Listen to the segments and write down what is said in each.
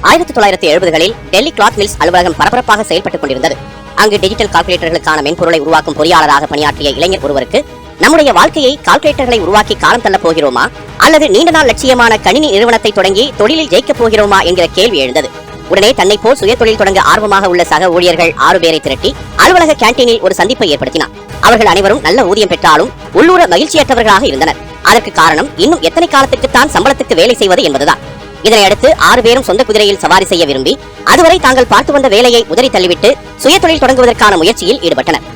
1970களில் Delhi cloth mills அலுவலகம் பரபரப்பாக செயல்பட்டுக் கொண்டிருந்தது. அங்கு டிஜிட்டல் கால்குலேட்டர்களுக்கான மென்பொருளை உருவாக்கும் பொறியாளராக பணியாற்றிய இளைஞர் ஒருவருக்கு நம்முடைய வாழ்க்கையை கால்குலேட்டர்களை உருவாக்கி காலம் தள்ள போகிறோமா அல்லது நீண்ட நாள் லட்சியமான கணினி நிறுவனத்தை தொடங்கி தொழிலில் ஜெயிக்கப் போகிறோமா என்கிற கேள்வி எழுந்தது. உடனே தன்னை போல் சுய தொழில் தொடங்க ஆர்வமாக உள்ள சக ஊழியர்கள் 6 பேரை திரட்டி அலுவலக கேண்டீனில் ஒரு சந்திப்பை ஏற்படுத்தினார். அவர்கள் அனைவரும் நல்ல ஊதியம் பெற்றாலும் உள்ளூர மகிழ்ச்சியற்றவர்களாக இருந்தனர். அதற்கு காரணம் இன்னும் எத்தனை காலத்துக்குத்தான் சம்பளத்துக்கு வேலை செய்வது என்பதுதான். இதனையடுத்து 6 பேரும் சொந்த குதிரையில் சவாரி செய்ய விரும்பி அதுவரை தாங்கள் பார்த்து வந்த வேலையை உதறி தள்ளிவிட்டு சுய தொழில் தொடங்குவதற்கான முயற்சியில் ஈடுபட்டனர்.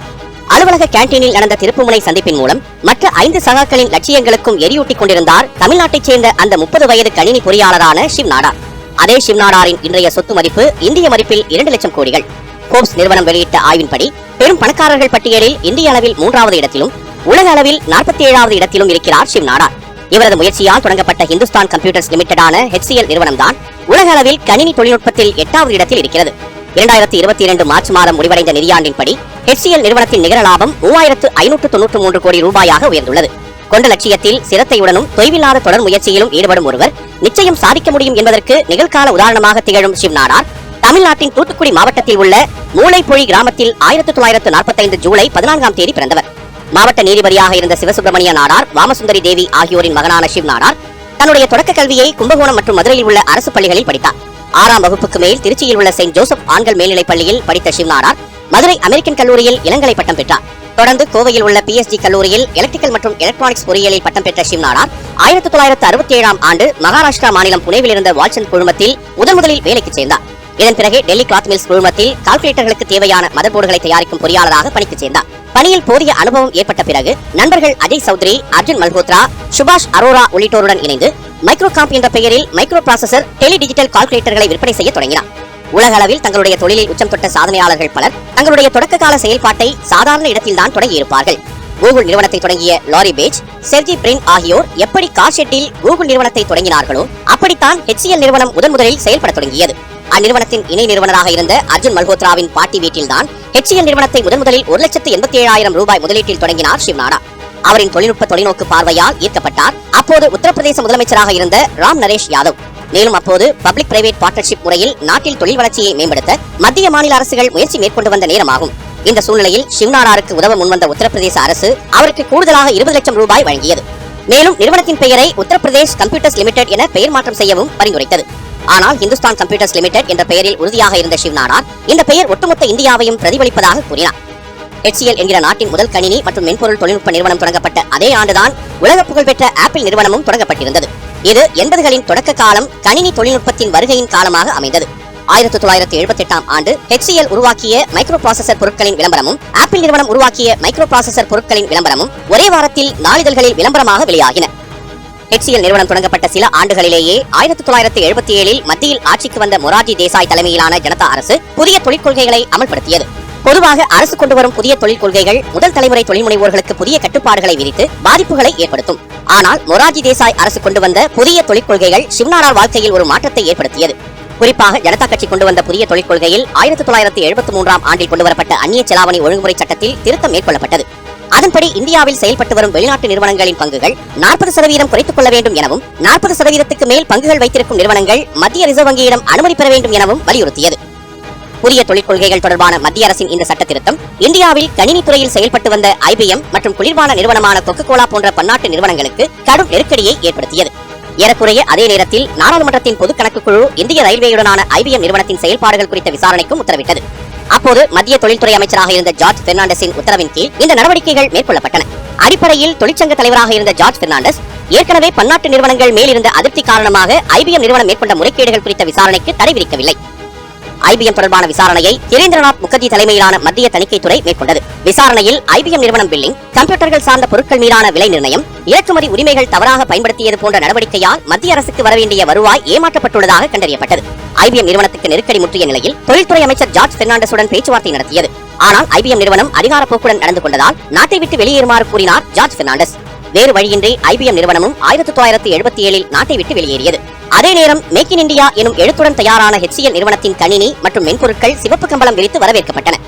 அலுவலக கேண்டீனில் நடந்த திருப்புமுனை சந்திப்பின் மூலம் மற்ற 5 சகாக்களின் லட்சியங்களுக்கும் எரியூட்டிக் கொண்டிருந்தார் தமிழ்நாட்டைச் சேர்ந்த அந்த 30 வயது கணினி பொறியாளரான ஷிவ் நாடார். அதே ஷிவ் நாடாரின் இன்றைய சொத்து மதிப்பு இந்திய மதிப்பில் 2 லட்சம் கோடிகள். போர்ப்ஸ் நிறுவனம் வெளியிட்ட ஆய்வின்படி பெரும் பணக்காரர்கள் பட்டியலில் இந்திய அளவில் 3வது இடத்திலும் உலக அளவில் 47வது இடத்திலும் இருக்கிறார் ஷிவ் நாடார். இவரது முயற்சியால் தொடங்கப்பட்ட ஹிந்துஸ்தான் கம்ப்யூட்டர்ஸ் லிமிடெடான HCL நிறுவனம் தான் உலக அளவில் கணினி தொழில்நுட்பத்தில் 8வது இடத்தில் இருக்கிறது. 2022 மார்ச் மாதம் முடிவடைந்த நிதியாண்டின்படி HCL நிறுவனத்தின் நிகர லாபம் 3593 கோடி ரூபாயாக உயர்ந்துள்ளது. கொண்ட லட்சியத்தில் சிரத்தையுடனும் தொய்வில்லாத தொடர் முயற்சியிலும் ஈடுபடும் ஒருவர் நிச்சயம் சாதிக்க முடியும் என்பதற்கு நிகழ்கால உதாரணமாக திகழும் ஷிவ் நாடார் தமிழ்நாட்டின் தூத்துக்குடி மாவட்டத்தில் உள்ள மூளைப்பொழி கிராமத்தில் 1945 ஜூலை 14ஆம் தேதி பிறந்தவர். மாவட்ட நீதிபதியாக இருந்த சிவசுப்பிரமணிய நாடார், வாமசுந்தரி தேவி ஆகியோரின் மகனான ஷிவ் நாடார் தன்னுடைய தொடக்க கல்வியை கும்பகோணம் மற்றும் மதுரையில் உள்ள அரசு பள்ளிகளில் படித்தார். 6ஆம் வகுப்புக்கு மேல் திருச்சியில் உள்ள செயின்ட் ஜோசப் ஆண்கள் மேல்நிலைப் பள்ளியில் படித்த ஷிவ் நாடார் மதுரை அமெரிக்கன் கல்லூரியில் இளங்கலை பட்டம் பெற்றார். தொடர்ந்து கோவையில் உள்ள PSG கல்லூரியில் எலக்ட்ரிக்கல் மற்றும் எலக்ட்ரானிக்ஸ் பொறியியலில் பட்டம் பெற்ற ஷிவ் நாடார் 1967ஆம் ஆண்டு மகாராஷ்டிரா மாநிலம் புனேவில் இருந்த வால்சந்த் குழுமத்தில் முதலில் வேலைக்கு சேர்ந்தார். இதன் பிறகு டெல்லி கிளாத் மில்ஸ் குழுமத்தில் கால்குலேட்டர்களுக்கு தேவையான மதர்போர்டுகளை தயாரிக்கும் பொறியாளராக பணிக்கு சேர்ந்தார். பணியில் போதிய அனுபவம் ஏற்பட்ட பிறகு நண்பர்கள் அஜய் சௌத்ரி, அர்ஜுன் மல்ஹோத்ரா, சுபாஷ் அரோரா உள்ளிட்டோருடன் இணைந்து மைக்ரோகாம்ப் என்ற பெயரில் மைக்ரோ ப்ராசசர் டெலி டிஜிட்டல் கால்குலேட்டர்களை விற்பனை செய்ய தொடங்கினார். உலக அளவில் தங்களுடைய தொழிலில் உச்சம் தொட்ட சாதனையாளர்கள் பலர் தங்களுடைய தொடக்க கால செயல்பாட்டை சாதாரண இடத்தில்தான் தொடங்கியிருப்பார்கள். கூகுள் நிறுவனத்தை தொடங்கிய லாரி பேஜ், செர்ஜி பிரின் ஆகியோர் எப்படி கார் ஷெட்டில் கூகுள் நிறுவனத்தை தொடங்கினார்களோ அப்படித்தான் HCL நிறுவனம் முதலில் செயல்பட தொடங்கியது. அந்நிறுவனத்தின் இணை நிறுவனராக இருந்த அர்ஜுன் மல்ஹோத்ராவின் பாட்டி வீட்டில்தான் HCL நிறுவனத்தை முதலில் 1,87,000 ரூபாய் முதலீட்டில் தொடங்கினார் ஷிவ் நாடார். அவரின் தொழில்நுட்ப தொலைநோக்கு பார்வையால் ஈர்க்கப்பட்டார் அப்போது உத்தரப்பிரதேச முதலமைச்சராக இருந்த ராம் நரேஷ் யாதவ். மேலும் அப்போது பப்ளிக் பிரைவேட் பார்ட்னர்ஷிப் முறையில் நாட்டில் தொழில் வளர்ச்சியை மேம்படுத்த மத்திய மாநில அரசுகள் முயற்சி மேற்கொண்டு வந்த நேரமாகும். இந்த சூழ்நிலையில் ஷிவ் நாடாருக்கு உதவ முன்வந்த உத்தரப்பிரதேச அரசு அவருக்கு கூடுதலாக 20 லட்சம் ரூபாய் வழங்கியது. மேலும் நிறுவனத்தின் பெயரை உத்தரப்பிரதேஷ் கம்ப்யூட்டர்ஸ் லிமிடெட் என பெயர் மாற்றம் செய்யவும் பரிந்துரைத்தது. ஆனால் ஹிந்துஸ்தான் கம்ப்யூட்டர்ஸ் லிமிடெட் என்ற பெயரில் உறுதியாக இருந்த ஷிவ் நாடார் இந்த பெயர் ஒட்டுமொத்த இந்தியாவையும் பிரதிபலிப்பதாக கூறினார். HCL என்கிற நாட்டின் முதல் கணினி மற்றும் மென்பொருள் தொழில்நுட்ப நிறுவனம் தொடங்கப்பட்ட அதே ஆண்டுதான் உலக புகழ்பெற்ற ஆப்பிள் நிறுவனமும் தொடங்கப்பட்டிருந்தது. இது 80களின் தொடக்க காலம் கணினி தொழில்நுட்பத்தின் வருகையின் காலமாக அமைந்தது. 1978ஆம் ஆண்டு HCL உருவாக்கிய மைக்ரோ ப்ராசசர் பொருட்களின் விளம்பரமும் ஆப்பிள் நிறுவனம் உருவாக்கிய மைக்ரோ ப்ராசசர் பொருட்களின் விளம்பரமும் ஒரே வாரத்தில் நாளிதழ்களில் விளம்பரமாக வெளியாகின. HCL நிறுவனம் தொடங்கப்பட்ட சில ஆண்டுகளிலேயே 1977இல் மத்தியில் ஆட்சிக்கு வந்த மொரார்ஜி தேசாய் தலைமையிலான ஜனதா அரசு புதிய தொழிற்கொள்கைகளை அமல்படுத்தியது. பொதுவாக அரசு கொண்டு வரும் புதிய தொழில் கொள்கைகள் முதல் தலைமுறை தொழில் முனைவோர்களுக்கு புதிய கட்டுப்பாடுகளை விதித்து பாதிப்புகளை ஏற்படுத்தும். ஆனால் மொரார்ஜி தேசாய் அரசு கொண்டு வந்த புதிய தொழிற்கொள்கைகள் ஷிவ் நாடார் வாழ்க்கையில் ஒரு மாற்றத்தை ஏற்படுத்தியது. குறிப்பாக ஜனதா கட்சி கொண்டு வந்த புதிய தொழிற்கொள்கையில் 1973ஆம் ஆண்டில் கொண்டுவரப்பட்ட அந்நிய செலாவணி ஒழுங்குமுறை சட்டத்தில் திருத்தம் மேற்கொள்ளப்பட்டது. அதன்படி இந்தியாவில் செயல்பட்டு வரும் வெளிநாட்டு நிறுவனங்களின் பங்குகள் 40% குறைத்துக் கொள்ள வேண்டும் எனவும் 40%க்கு மேல் பங்குகள் வைத்திருக்கும் நிறுவனங்கள் மத்திய ரிசர்வ் வங்கியிடம் அனுமதி பெற வேண்டும் எனவும் வலியுறுத்தியது. புதிய தொழிற்கொள்கைகள் தொடர்பான மத்திய அரசின் இந்த சட்ட திருத்தம் இந்தியாவில் கணினி துறையில் செயல்பட்டு வந்த IBM மற்றும் குளிர்பான நிறுவனமான கொக்கோகோலா போன்ற பன்னாட்டு நிறுவனங்களுக்கு கடும் நெருக்கடியை ஏற்படுத்தியது. ஏறக்குறைய அதே நேரத்தில் நாடாளுமன்றத்தின் பொது கணக்கு குழு இந்திய ரயில்வேயுடனான IBM நிறுவனத்தின் செயல்பாடுகள் குறித்த விசாரணைக்கும் உத்தரவிட்டது. அப்போது மத்திய தொழில்துறை அமைச்சராக இருந்த ஜார்ஜ் பெர்னாண்டஸின் உத்தரவின் கீழ் இந்த நடவடிக்கைகள் மேற்கொள்ளப்பட்டன. அடிப்படையில் தொழிற்சங்க தலைவராக இருந்த ஜார்ஜ் பெர்னாண்டஸ் ஏற்கனவே பன்னாட்டு நிறுவனங்கள் மேல் இருந்த அதிருப்தி காரணமாக IBM நிறுவனம் மேற்கொண்ட முறைகேடுகள் குறித்த விசாரணைக்கு தடை விதிக்கவில்லை. IBM தொடர்பான விசாரணையை கிரேந்திரநாத் முகர்ஜி தலைமையிலான மத்திய தணிக்கைத்துறை மேற்கொண்டது. விசாரணையில் IBM நிறுவனம் பில்லிங், கம்ப்யூட்டர்கள் சார்ந்த பொருட்கள் மீதான விலை நிர்ணயம், இறக்குமதி உரிமைகள் தவறாக பயன்படுத்தியது போன்ற நடவடிக்கையால் மத்திய அரசுக்கு வரவேண்டிய வருவாய் ஏமாற்றப்பட்டுள்ளதாக கண்டறியப்பட்டது. IBM நிறுவனத்துக்கு நெருக்கடி முற்றிய நிலையில் தொழில்துறை அமைச்சர் ஜார்ஜ் பெர்னாண்டஸுடன் பேச்சுவார்த்தை நடத்தியது. ஆனால் IBM நிறுவனம் அதிகாரப்போக்குடன் நடந்து கொண்டதால் நாட்டை விட்டு வெளியேறுமாறு கூறினார் ஜார்ஜ் பெர்னாண்டஸ். வேறு வழியின்றி IBM நிறுவனமும் 1977இல் நாட்டை விட்டு வெளியேறியது. அதே நேரம் மேக் இன் இந்தியா எனும் எழுத்துடன் தயாரான HCL நிறுவனத்தின் கணினி மற்றும் மென்பொருட்கள் சிவப்பு கம்பளம் விரித்து வரவேற்கப்பட்டன.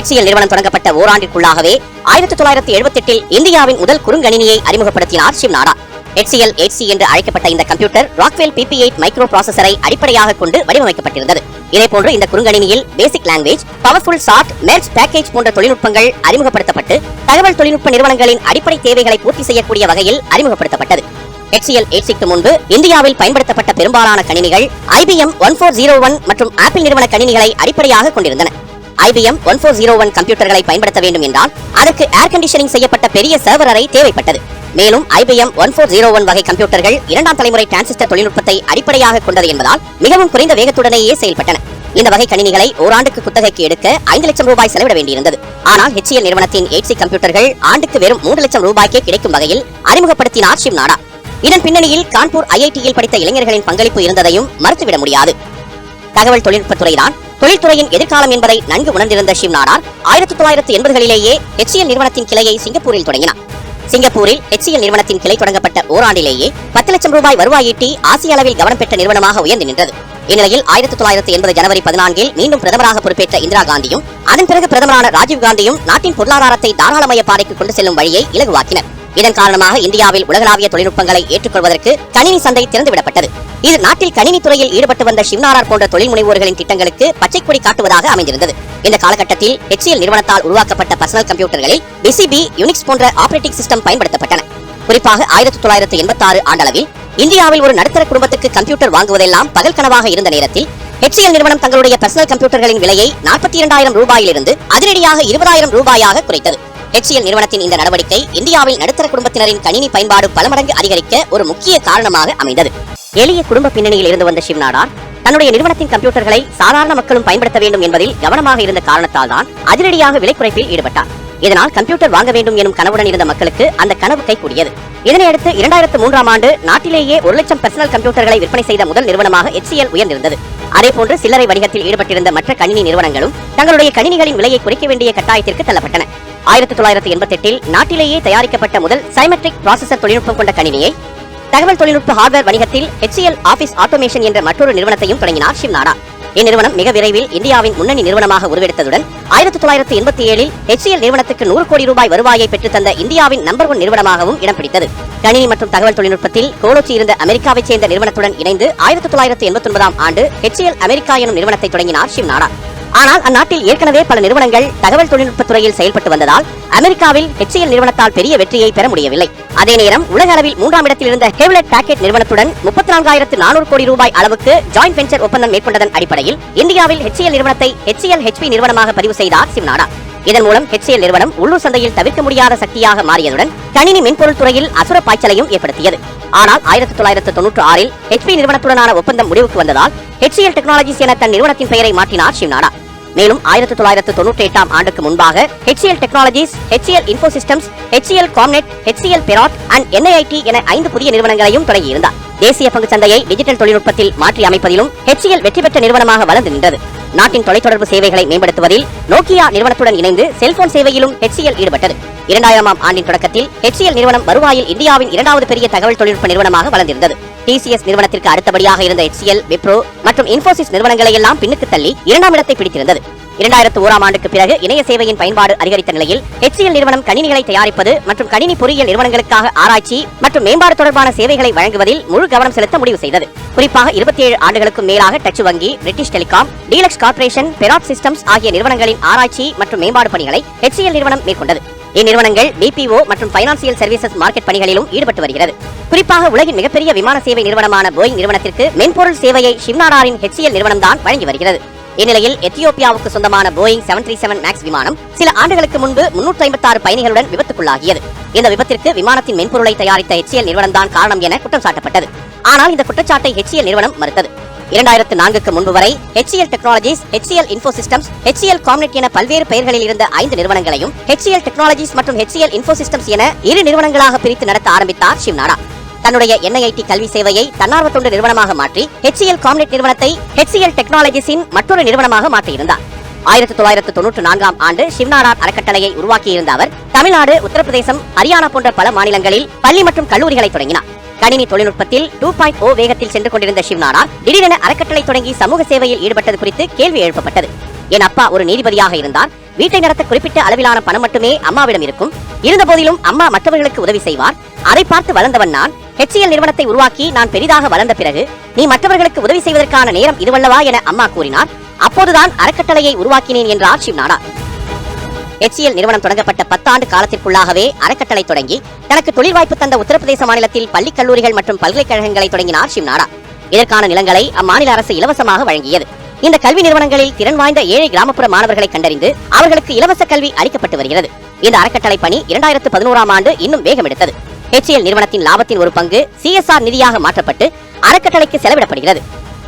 HCL நிறுவனம் தொடங்கப்பட்ட ஓராண்டிற்குள்ளாகவே 1978இல் இந்தியாவின் முதல் குறுங்கணினியை அறிமுகப்படுத்தினார் ஷிவ் நாடார். HCL 8C என்று அழைக்கப்பட்ட இந்த கம்ப்யூட்டர் ராக்வெல் PP8 மைக்ரோ ப்ராசஸரை அடிப்படையாக கொண்டு வடிவமைக்கப்பட்டிருந்தது. இதேபோன்று இந்த குறுங்கணினியில் BASIC language, powerful sort, merge package போன்ற தொழில்நுட்பங்கள் அறிமுகப்படுத்தப்பட்டு தகவல் தொழில்நுட்ப நிறுவனங்களின் அடிப்படை தேவைகளை பூர்த்தி செய்யக்கூடிய வகையில் அறிமுகப்படுத்தப்பட்டது. HCL 8Cக்கு முன்பு இந்தியாவில் பயன்படுத்தப்பட்ட பெரும்பாலான கணினிகள் IBM 1401 மற்றும் ஆப்பிள் நிறுவன கணினிகளை அடிப்படையாக கொண்டிருந்தன. IBM 1401 கம்ப்யூட்டர்களை பயன்படுத்த வேண்டும் என்றால் அதற்கு ஏர் கண்டிஷனிங் செய்யப்பட்ட பெரிய சர்வர் அறை தேவைப்பட்டது. மேலும் IBM 1401 வகை கம்ப்யூட்டர்கள் இரண்டாம் தலைமுறை டிரான்சிஸ்டர் தொழில்நுட்பத்தை அடிப்படையாக கொண்டது என்பதால் மிகவும் குறைந்த வேகத்துடனேயே செயல்பட்டன. இந்த வகை கணினிகளை ஓராண்டுக்கு குத்தகைக்கு எடுக்க 5 லட்சம் ரூபாய் செலவிட வேண்டியிருந்தது. ஆனால் HCL நிறுவனத்தின் 8C கம்ப்யூட்டர்கள் ஆண்டுக்கு வெறும் 3 லட்சம் ரூபாய்க்கே கிடைக்கும் வகையில் அறிமுகப்படுத்தினார் ஷிவ் நாடா. இதன் பின்னணியில் கான்பூர் IITயில் படித்த இளைஞர்களின் பங்களிப்பு இருந்ததையும் மறுத்துவிட முடியாது. தகவல் தொழில்நுட்பத்துறைதான் தொழில்துறையின் எதிர்காலம் என்பதை நன்கு உணர்ந்திருந்த ஷிவ் நாடார் 1980களிலேயே HCL நிறுவனத்தின் கிளையை சிங்கப்பூரில் தொடங்கினார். சிங்கப்பூரில் HCL நிறுவனத்தின் கிளை தொடங்கப்பட்ட ஓராண்டிலேயே 10 லட்சம் ரூபாய் வருவாய் ஈட்டி ஆசிய அளவில் கவனம் பெற்ற நிறுவனமாக உயர்ந்து நின்றது. இந்நிலையில் 1980 ஜனவரி 14 மீண்டும் பிரதமராக பொறுப்பேற்ற இந்திரா காந்தியும் அதன் பிறகு பிரதமரான ராஜீவ் காந்தியும் நாட்டின் பொருளாதாரத்தை தாராளமய பாதைக்கு கொண்டு செல்லும் வழியை இலகுவாக்கினர். இதன் காரணமாக இந்தியாவில் உலகளாவிய தொழில்நுட்பங்களை ஏற்றுக்கொள்வதற்கு கணினி சந்தை திறந்துவிடப்பட்டது. இது நாட்டில் கணினி துறையில் ஈடுபட்டு வந்த ஷிவ் நாடார் போன்ற தொழில் முனைவோர்களின் திட்டங்களுக்கு பச்சைக்கொடி காட்டுவதாக அமைந்திருந்தது. இந்த காலகட்டத்தில் HCL நிறுவனத்தால் உருவாக்கப்பட்ட பர்சனல் கம்ப்யூட்டர்களில் BCB, யுனிக்ஸ் போன்ற ஆபரேட்டிங் சிஸ்டம் பயன்படுத்தப்பட்டன. குறிப்பாக 1986 ஆண்டளவில் இந்தியாவில் ஒரு நடுத்தர குடும்பத்துக்கு கம்ப்யூட்டர் வாங்குவதெல்லாம் பகல் கனவாக இருந்த நேரத்தில் HCL நிறுவனம் தங்களுடைய பர்சனல் கம்ப்யூட்டர்களின் விலையை 42,000 ரூபாயிலிருந்து அதிரடியாக 20,000 ரூபாயாக குறைத்தது. HCL நிறுவனத்தின் இந்த நடவடிக்கை இந்தியாவில் நடுத்தர குடும்பத்தினரின் கணினி பயன்பாடு பல மடங்கு அதிகரிக்க ஒரு முக்கிய காரணமாக அமைந்தது. எளிய குடும்ப பின்னணியில் இருந்து வந்த ஷிவ் நாடார் தன்னுடைய நிறுவனத்தின் கம்ப்யூட்டர்களை சாதாரண மக்களும் பயன்படுத்த வேண்டும் என்பதில் கவனமாக இருந்த காரணத்தால் தான் அதிரடியாக விலை குறைப்பில் ஈடுபட்டார். இதனால் கம்ப்யூட்டர் வாங்க வேண்டும் எனும் கனவுடன் இருந்த மக்களுக்கு அந்த கனவு கைகூடியது. இதனையடுத்து 2003ஆம் ஆண்டு நாட்டிலேயே 1 லட்சம் பர்சனல் கம்ப்யூட்டர்களை விற்பனை செய்த முதல் நிறுவனமாக HCL உயர்ந்திருந்தது. அதேபோன்று சில்லறை வணிகத்தில் ஈடுபட்டிருந்த மற்ற கணினி நிறுவனங்களும் தங்களுடைய கணினிகளின் விலையை குறைக்க வேண்டிய கட்டாயத்திற்கு தள்ளப்பட்டன. 1988 நாட்டிலேயே தயாரிக்கப்பட்ட முதல் சைமெட்ரிக் ப்ராசஸர் தொழில்நுட்பம் கொண்ட கணினியை தகவல் தொழில்நுட்ப ஹார்ட்வேர் வணிகத்தில் HCL ஆபீஸ் ஆட்டோமேஷன் என்ற மற்றொரு நிறுவனத்தையும் தொடங்கினார் ஷிவ் நாடா. இந்நிறுவனம் மிக விரைவில் இந்தியாவின் முன்னணி நிறுவனமாக உருவெடுத்ததுடன் 1987 HCL நிறுவனத்துக்கு 100 கோடி ரூபாய் வருவாயை பெற்று தந்த இந்தியாவின் நம்பர் 1 நிறுவனமாகவும் இடம் பிடித்தது. கணினி மற்றும் தகவல் தொழில்நுட்பத்தில் கோலோச்சி இருந்த அமெரிக்காவைச் சேர்ந்த நிறுவனத்துடன் இணைந்து 1989ஆம் ஆண்டு HCL அமெரிக்கா எனும் நிறுவனத்தை தொடங்கினார் ஷிவ் நாடா. ஆனால் அந்நாட்டில் ஏற்கனவே பல நிறுவனங்கள் தகவல் தொழில்நுட்பத் துறையில் செயல்பட்டு வந்ததால் அமெரிக்காவில் HCL நிறுவனத்தால் பெரிய வெற்றியை பெற முடியவில்லை. அதே நேரம் உலக அளவில் 3ஆம் இடத்தில் இருந்த ஹெவ்லெட் பேக்கெட் நிறுவனத்துடன் 34,400 கோடி ரூபாய் அளவுக்கு ஜாயிண்ட் வெஞ்சர் ஒப்பந்தம் மேற்கொண்டதன் அடிப்படையில் இந்தியாவில் HCL நிறுவனத்தை HCL HP நிறுவனமாக பதிவு செய்தார் ஷிவ் நாடா. இதன் மூலம் HCL நிறுவனம் உள்ளூர் சந்தையில் தவிர்க்க முடியாத சக்தியாக மாறியதுடன் கணினி மென்பொருள் துறையில் அசுர பாய்ச்சலையும் ஏற்படுத்தியது. ஆனால் 1996 HP நிறுவனத்துடனான ஒப்பந்தம் முடிவுக்கு வந்ததால் HCL டெக்னாலஜிஸ் என தன் நிறுவனத்தின் பெயரை மாற்றினார் ஷிவ் நாடா. மேலும் 1998ஆம் ஆண்டுக்கு முன்பாக HCL Technologies, HCL Infosystems, HCL Comnet, HCL Perot and NIIT என 5 புதிய நிறுவனங்களையும் தொடங்கியிருந்தார். தேசிய பங்கு சந்தையை டிஜிட்டல் தொழில்நுட்பத்தில் மாற்றி அமைப்பதிலும் HCL வெற்றி பெற்ற நிறுவனமாக வளர்ந்து நின்றது. நாட்டின் தொலைத்தொடர்பு சேவைகளை மேம்படுத்துவதில் நோக்கியா நிறுவனத்துடன் இணைந்து செல்போன் சேவையிலும் HCL ஈடுபட்டது. 2000ஆம் ஆண்டின் தொடக்கத்தில் HCL நிறுவனம் வருவாயில் இந்தியாவின் 2வது பெரிய தகவல் தொழில்நுட்ப நிறுவனமாக வளர்ந்திருந்தது. TCS நிறுவனத்திற்கு அடுத்தபடியாக இருந்த HCL, விப்ரோ மற்றும் இன்ஃபோசிஸ் நிறுவனங்களை எல்லாம் பின்னுக்கு தள்ளி 2ஆம் இடத்தை பிடித்திருந்தது. 2001ஆம் ஆண்டுக்கு பிறகு இணைய சேவையின் பயன்பாடு அதிகரித்த நிலையில் HCL நிறுவனம் கணினிகளை தயாரிப்பது மற்றும் கணினி பொறியியல் நிறுவனங்களுக்காக ஆராய்ச்சி மற்றும் மேம்பாடு தொடர்பான சேவைகளை வழங்குவதில் முழு கவனம் செலுத்த முடிவு செய்தது. குறிப்பாக 27 ஆண்டுகளுக்கும் மேலாக டச் வங்கி, British Telecom, Deluxe Corporation, Perot Systems ஆகிய நிறுவனங்களின் ஆராய்ச்சி மற்றும் மேம்பாடு பணிகளை HCL நிறுவனம் மேற்கொண்டது. இந்நிறுவனங்கள் BPO மற்றும் பைனான்சியல் சர்வீசஸ் மார்க்கெட் பணிகளிலும் ஈடுபட்டு வருகிறது. குறிப்பாக உலகின் மிகப்பெரிய விமான சேவை நிறுவனமான போயிங் நிறுவனத்திற்கு மென்பொருள் சேவையை ஷிவ் நாடாரின் HCL நிறுவனம் தான் வழங்கி வருகிறது. இந்நிலையில் எத்தியோப்பியாவுக்கு சொந்தமான போயிங் 737 மேக்ஸ் விமானம் சில ஆண்டுகளுக்கு முன்பு 356 பயணிகளுடன் விபத்துக்குள்ளாகியது. இந்த விபத்திற்கு விமானத்தின் மென்பொருளை தயாரித்த HCL நிறுவனம் தான் காரணம் என குற்றம் சாட்டப்பட்டது. ஆனால் இந்த குற்றச்சாட்டை HCL நிறுவனம் மறுத்தது. 2004க்கு முன்பு வரை HCL Technologies, HCL Infosystems, HCL காம்நெட் என பல்வேறு பெயர்களில் இருந்த 5 நிறுவனங்களையும் HCL டெக்னாலஜிஸ் மற்றும் HCL இன்ஃபோசிஸ்டம்ஸ் என 2 நிறுவனங்களாக பிரித்து நடத்த ஆரம்பித்தார் ஷிவ் நாடா. தன்னுடைய NIIT கல்வி சேவையை தன்னார்வ தொண்டு நிறுவனமாக மாற்றி HCL காம்நெட் நிறுவனத்தை HCL டெக்னாலஜிஸின் மற்றொரு நிறுவனமாக மாற்றியிருந்தார். 1994ஆம் ஆண்டு ஷிவ் நாடா அறக்கட்டளையை உருவாக்கியிருந்த அவர் தமிழ்நாடு, உத்தரப்பிரதேசம், ஹரியானா போன்ற பல மாநிலங்களில் பள்ளி மற்றும் கல்லூரிகளை தொடங்கினார். கணினி தொழில்நுட்பத்தில் 2.0 வேகத்தில் சென்று கொண்டிருந்த ஷிவ் நாடா திடீரென அறக்கட்டளை தொடங்கி சமூக சேவையில் ஈடுபட்டது குறித்து கேள்வி எழுப்பப்பட்டது. என் அப்பா ஒரு நீதிபதியாக இருந்தார், வீட்டை நடத்த குறிப்பிட்ட அளவிலான பணம் மட்டுமே அம்மாவிடம் இருக்கும். இருந்தபோதிலும் அம்மா மற்றவர்களுக்கு உதவி செய்வார். அதை பார்த்து வளர்ந்தவன் நான். HCL நிறுவனத்தை உருவாக்கி நான் பெரிதாக வளர்ந்த பிறகு நீ மற்றவர்களுக்கு உதவி செய்வதற்கான நேரம் இதுவல்லவா என அம்மா கூறினார். அப்போதுதான் அறக்கட்டளையை உருவாக்கினேன் என்றார் ஷிவ் நாடார். HCL நிறுவனம் தொடங்கப்பட்ட 10 ஆண்டு காலத்திற்குள்ளாகவே அறக்கட்டளை தொடங்கி தனக்கு தொழில் வாய்ப்பு தந்த உத்தரப்பிரதேச மாநிலத்தில் பள்ளி, கல்லூரிகள் மற்றும் பல்கலைக்கழகங்களை தொடங்கினார் ஷிவ் நாடார். இதற்கான நிலங்களை அம்மாநில அரசு இலவசமாக வழங்கியது. இந்த கல்வி நிறுவனங்களில் திறன் வாய்ந்த ஏழை கிராமப்புற மாணவர்களை கண்டறிந்து அவர்களுக்கு இலவச கல்வி அளிக்கப்பட்டு வருகிறது. இந்த அறக்கட்டளை பணி 2011ஆம் ஆண்டு இன்னும் வேகம் எடுத்தது. HCL நிறுவனத்தின் லாபத்தின் ஒரு பங்கு CSR நிதியாக மாற்றப்பட்டு அறக்கட்டளைக்கு செலவிடப்படுகிறது.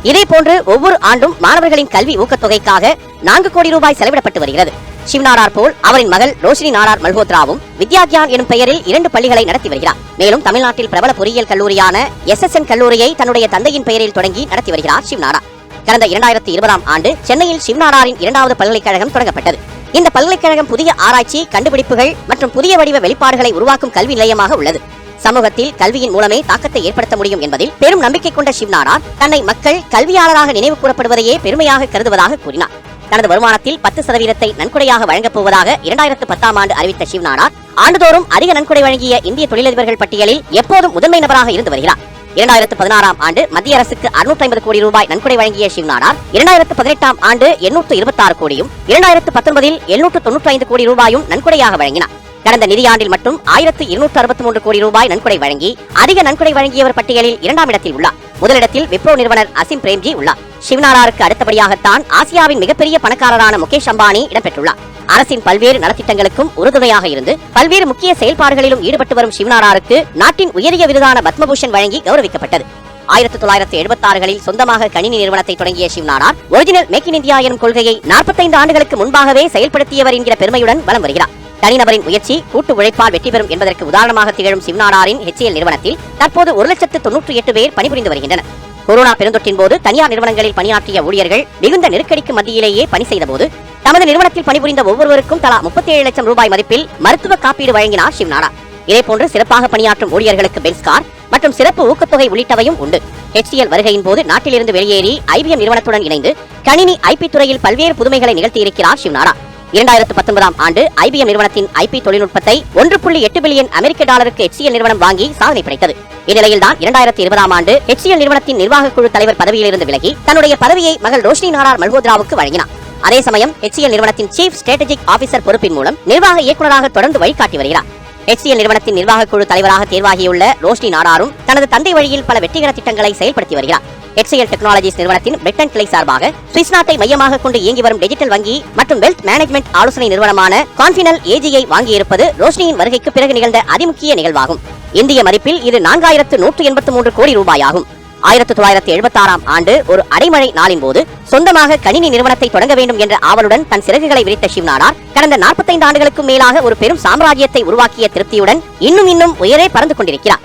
இதேபோன்று ஒவ்வொரு ஆண்டும் மாணவர்களின் கல்வி ஊக்கத்தொகைக்காக 4 கோடி ரூபாய் செலவிடப்பட்டு வருகிறது. ஷிவ் நாடார் போல் அவரின் மகள் ரோஷினி நாடார் மல்ஹோத்ராவும் வித்யாக்யான் எனும் பெயரில் 2 பள்ளிகளை நடத்தி வருகிறார். மேலும் தமிழ்நாட்டில் பிரபல பொறியியல் கல்லூரியான SSN கல்லூரியை தன்னுடைய தந்தையின் பெயரில் தொடங்கி நடத்தி வருகிறார் ஷிவ் நாடார். கடந்த 2020ஆம் ஆண்டு சென்னையில் ஷிவ் நாடாரின் 2வது பல்கலைக்கழகம் தொடங்கப்பட்டது. இந்த பல்கலைக்கழகம் புதிய ஆராய்ச்சி, கண்டுபிடிப்புகள் மற்றும் புதிய வடிவ வெளிப்பாடுகளை உருவாக்கும் கல்வி நிலையமாக உள்ளது. சமூகத்தில் கல்வியின் மூலமே தாக்கத்தை ஏற்படுத்த முடியும் என்பதில் பெரும் நம்பிக்கை கொண்ட ஷிவ் நாடார் தன்னை மக்கள் கல்வியாளராக நினைவு கூறப்படுவதையே பெருமையாக கருதுவதாக கூறினார். தனது வருமானத்தில் 10% நன்கொடையாக வழங்கப் போவதாக 2010ஆம் ஆண்டு அறிவித்த ஷிவ் நாடார் ஆண்டுதோறும் அதிக நன்கொடை வழங்கிய இந்திய தொழிலதிபர்கள் பட்டியலில் எப்போதும் முதன்மை நபராக இருந்து வருகிறார். 2016ஆம் ஆண்டு மத்திய அரசுக்கு 650 கோடி ரூபாய் நன்கொடை வழங்கிய ஷிவ் நாடார் 2018ஆம் ஆண்டு 826 கோடியும் 2019இல் 795 கோடி ரூபாயும் நன்கொடையாக வழங்கினார். கடந்த நிதியாண்டில் மட்டும் 1263 கோடி ரூபாய் நன்கொடை வழங்கி அதிக நன்கொடை வழங்கியவர் பட்டியலில் 2ஆம் இடத்தில் உள்ளார். முதலிடத்தில் விப்ரோ நிறுவனர் அசிம் பிரேம்ஜி உள்ளார். ஷிவ் நாடாருக்கு அடுத்தபடியாகத்தான் ஆசியாவின் மிகப்பெரிய பணக்காரரான முகேஷ் அம்பானி இடம்பெற்றுள்ளார். அரசின் பல்வேறு நலத்திட்டங்களுக்கும் உறுதுணையாக இருந்து பல்வேறு முக்கிய செயல்பாடுகளிலும் ஈடுபட்டு வரும் ஷிவ் நாடாருக்கு நாட்டின் உயரிய விருதான பத்மபூஷன் வழங்கி கௌரவிக்கப்பட்டது. 1976களில் சொந்தமாக கணினி நிறுவனத்தை தொடங்கிய Shiv Nadar original make in India எனும் கொள்கையை 45 ஆண்டுகளுக்கு முன்பாகவே செயல்படுத்தியவர் என்கிற பெருமையுடன் வலம் வருகிறார். தனிநபரின் முயற்சி கூட்டு உழைப்பால் வெற்றி பெறும் என்பதற்கு உதாரணமாக திகழும் ஷிவ் நாடாரின் HCL நிறுவனத்தில் தற்போது 1,98 பேர் பணிபுரிந்து வருகின்றனர். கொரோனா பெருந்தொற்றின் போது தனியார் நிறுவனங்களில் பணியாற்றிய ஊழியர்கள் மிகுந்த நெருக்கடிக்கு மத்தியிலேயே பணி செய்த போது தமது நிறுவனத்தில் பணிபுரிந்த ஒவ்வொருவருக்கும் தலா 37 லட்சம் ரூபாய் மதிப்பில் மருத்துவ காப்பீடு வழங்கினார் ஷிவ் நாடார். இதேபோன்று சிறப்பாக பணியாற்றும் ஊழியர்களுக்கு பென்ஸ் கார் மற்றும் சிறப்பு ஊக்கத்தொகை உள்ளிட்டவையும் உண்டு. HCL வருகையின் போது நாட்டிலிருந்து வெளியேறி IBM நிறுவனத்துடன் இணைந்து கணினி IP துறையில் பல்வேறு புதுமைகளை நிகழ்த்தியிருக்கிறார் ஷிவ் நாடார். 2019ஆம் ஆண்டு IBM நிறுவனத்தின் IP தொழில்நுட்பத்தை 1.8 பில்லியன் அமெரிக்க டாலருக்கு HCL நிறுவனம் வாங்கி சாதனை படைத்தது. இந்நிலையில்தான் 2020ஆம் ஆண்டு HCL நிறுவனத்தின் நிர்வாக குழு தலைவர் பதவியிலிருந்து விலகி தன்னுடைய பதவியை மகள் ரோஷினி நாடார் மல்ஹோத்ராவுக்கு வழங்கினார். அதே சமயம் HCL நிறுவனத்தின் சீஃப் ஸ்ட்ராட்டஜிக் ஆபீசர் பொறுப்பின் மூலம் நிர்வாக இயக்குநராக தொடர்ந்து வழிகாட்டி வருகிறார். HCL நிறுவனத்தின் நிர்வாக குழு தலைவராக தேர்வாகியுள்ள ரோஷினி நாடாரும் தனது தந்தை வழியில் பல வெற்றிகர திட்டங்களை செயல்படுத்தி வருகிறார். HCL டெக்னாலஜிஸ் நிறுவனத்தின் பிரிட்டன் கிளை சார்பாக சுவிஸ் நாட்டை மையமாக கொண்டு இயங்கி வரும் டிஜிட்டல் வங்கி மற்றும் வெல்த் மேனேஜ்மெண்ட் ஆலோசனை நிறுவனமான கான்ஃபினல் AGயை வாங்கியிருப்பது ரோஷினியின் வருகைக்கு பிறகு நிகழ்ந்த அதிமுக்கிய நிகழ்வாகும். இந்திய மதிப்பில் இது 4183 கோடி ரூபாயாகும். 1976ஆம் ஆண்டு ஒரு அடைமழை நாளின் போது சொந்தமாக கணினி நிறுவனத்தை தொடங்க வேண்டும் என்ற ஆவலுடன் தன் சிறகுகளை விரித்த ஷிவ் நாடார் கடந்த 45 ஆண்டுகளுக்கும் மேலாக ஒரு பெரும் சாம்ராஜ்யத்தை உருவாக்கிய திருப்தியுடன் இன்னும் உயரே பறந்து கொண்டிருக்கிறார்.